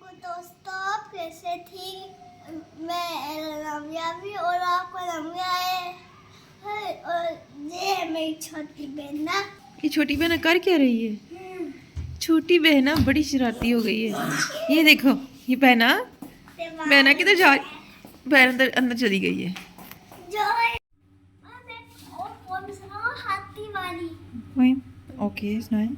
दोस्तों आप कैसे थी। मैं रम्या भी और आपको रम्या है और ये है मेरी छोटी बहना। ये छोटी बहना कर क्या रही है? छोटी बहना बड़ी शरारती हो गई है। ये देखो, ये बहना बहना किधर जा रही? बहना अंदर अंदर चली गई है। जो और कौन सा हाथी वाली ओके सुनाए।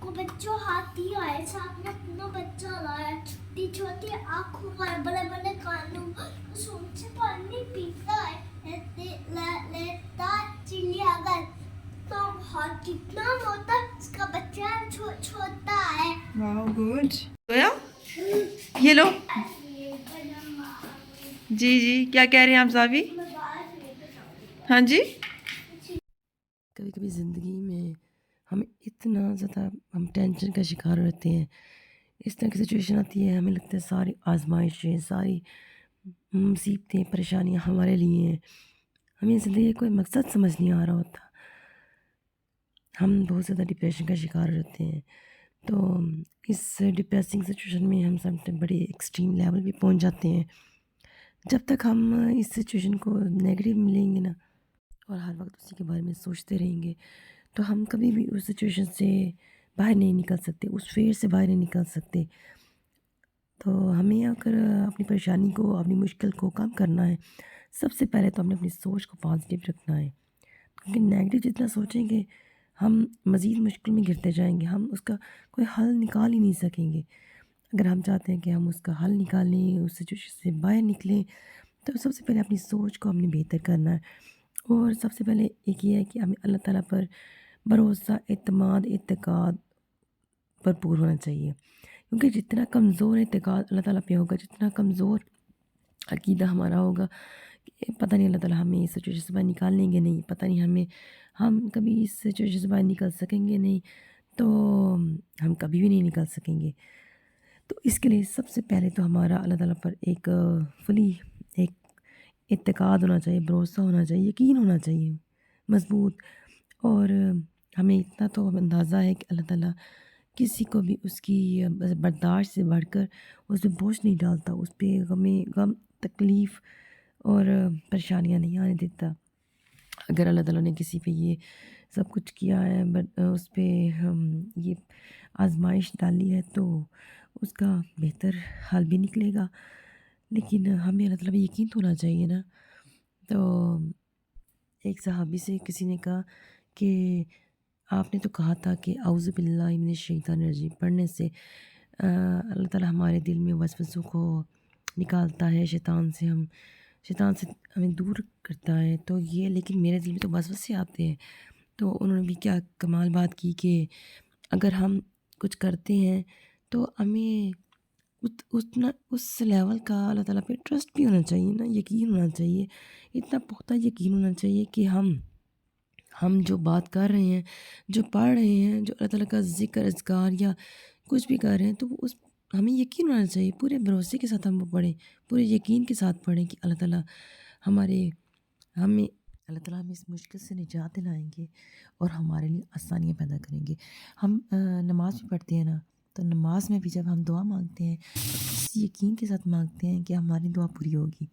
को बच्चों हाथी आए सामने अपना बच्चा लाया, छोटी छोटी आंखों का बड़े बड़े कानों, सूंड से पानी पीता है, लेता चिड़ियाघर। तो हाथ कितना मोटा, इसका बच्चा छोटा है। Wow good. सोया? ये लो। जी जी, क्या कह रहे हैं आप साबी? हाँ जी। कभी कभी ज़िंदगी में हम इतना ज़्यादा हम टेंशन का शिकार रहते हैं, इस तरह की सिचुएशन आती है, हमें लगता है सारी आजमाइशें, सारी मुसीबतें, परेशानियां हमारे लिए हैं, हमें ज़िंदगी का कोई मकसद समझ नहीं आ रहा होता, हम बहुत ज़्यादा डिप्रेशन का शिकार रहते हैं। तो इस डिप्रेसिंग सिचुएशन में हम सब बड़े एक्सट्रीम लेवल पे पहुंच जाते हैं। जब तक हम इस सिचुएशन को नेगेटिव मिलेंगे ना और हर वक्त उसी के बारे में सोचते रहेंगे, तो हम कभी भी उस सिचुएशन से बाहर नहीं निकल सकते, उस फेर से बाहर नहीं निकल सकते। तो हमें अगर अपनी परेशानी को, अपनी मुश्किल को कम करना है, सबसे पहले तो हमने अपनी सोच को पॉजिटिव रखना है, क्योंकि नेगेटिव जितना सोचेंगे हम मज़ीद मुश्किल में घिरते जाएंगे, हम उसका कोई हल निकाल ही नहीं सकेंगे। अगर हम चाहते हैं कि हम उसका हल निकालें, उस सिचुएशन से बाहर निकलें, तो सबसे पहले अपनी सोच को हमने बेहतर करना है। और सबसे पहले एक ये है कि हमें अल्लाह ताला पर भरोसा, एतमाद, इत्तेकाद भरपूर होना चाहिए, क्योंकि जितना कमज़ोर एतकाद अल्लाह ताला पे होगा, जितना कमज़ोर अकीदा हमारा होगा कि पता नहीं अल्लाह ताला हमें इस सिचुएशन से बाहर निकालेंगे नहीं, पता नहीं हम कभी इस सिचुएशन से बाहर निकल सकेंगे नहीं, तो हम कभी भी नहीं निकल सकेंगे। तो इसके लिए सबसे पहले तो हमारा अल्लाह ताला पर एक फुली एक इत्तेकाद होना चाहिए, भरोसा होना चाहिए, यकीन होना चाहिए मज़बूत। और हमें इतना तो अंदाज़ा है कि अल्लाह ताला किसी को भी उसकी बर्दाश्त से बढ़कर उस पे बोझ नहीं डालता, उस पे गम, तकलीफ़ और परेशानियाँ नहीं आने देता। अगर अल्लाह ताला ने किसी पे ये सब कुछ किया है, बट उस पे हम ये आजमाइश डाली है, तो उसका बेहतर हल भी निकलेगा। लेकिन हमें अल्लाह ताला पे यकीन तो होना चाहिए ना। तो एक सहाबी से किसी ने कहा कि आपने तो कहा था कि औज़ु बिल्लाहि मिनश शैतानिर रजीम पढ़ने से अल्लाह ताला हमारे दिल में वसवसों को निकालता है, शैतान से हमें दूर करता है। तो ये लेकिन मेरे दिल में तो वसवसे आते हैं। तो उन्होंने भी क्या कमाल बात की कि अगर हम कुछ करते हैं तो हमें उतना उस लेवल का अल्लाह ताला पे ट्रस्ट भी होना चाहिए ना, यकीन होना चाहिए, इतना पुख्ता यकीन होना चाहिए कि हम जो बात कर रहे हैं, जो पढ़ रहे हैं, जो अल्लाह ताला का ज़िक्र, अज़कार या कुछ भी कर रहे हैं, तो वो उस हमें यकीन होना चाहिए, पूरे भरोसे के साथ हम वो पढ़ें, पूरे यकीन के साथ पढ़ें कि अल्लाह ताला हमारे हमें अल्लाह ताला हमें इस मुश्किल से निजात दिलाएँगे और हमारे लिए आसानियाँ पैदा करेंगे। हम नमाज़ भी पढ़ते हैं ना, तो नमाज में भी जब हम दुआ माँगते हैं, तो इस यकीन के साथ माँगते हैं कि हमारी दुआ पूरी होगी।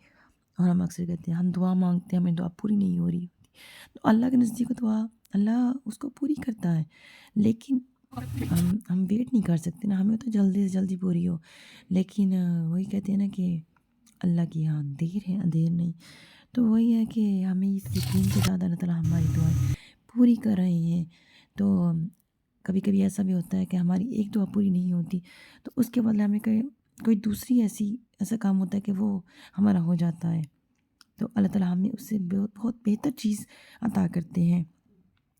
और हम अक्सर कहते हैं हम दुआ माँगते हैं, हमारी दुआ पूरी नहीं हो रही। तो अल्लाह के नज़दीक दुआ अल्लाह उसको पूरी करता है, लेकिन हम वेट नहीं कर सकते ना, हमें तो जल्दी से जल्दी पूरी हो। लेकिन वही कहते हैं ना कि अल्लाह की यहाँ देर है अंधेर नहीं। तो वही है कि हमें इस यकीन के साथ अल्लाह ताला हमारी दुआएं पूरी कर रहे हैं। तो कभी कभी ऐसा भी होता है कि हमारी एक दुआ पूरी नहीं होती, तो उसके बदले हमें कोई दूसरी ऐसा काम होता है कि वो हमारा हो जाता है। तो अल्लाह ताला हमें उससे बहुत बहुत बेहतर चीज़ अता करते हैं,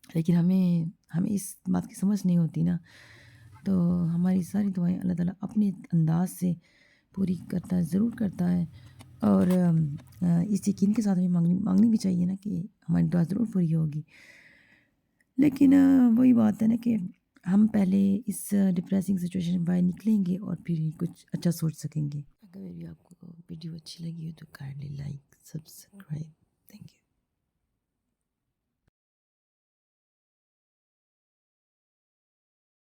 लेकिन हमें हमें इस बात की समझ नहीं होती ना। तो हमारी सारी दुआएं अल्लाह ताला अपने अंदाज से पूरी करता है, ज़रूर करता है। और इस यकीन के साथ हमें मांगनी मांगनी भी चाहिए ना कि हमारी दुआ ज़रूर पूरी होगी। लेकिन वही बात है ना कि हम पहले इस डिप्रेसिंग सिचुएशन से बाहर निकलेंगे और फिर ही कुछ अच्छा सोच सकेंगे। अगर मेरी आपको वीडियो अच्छी लगी हो तो kindly like, subscribe. Thank you.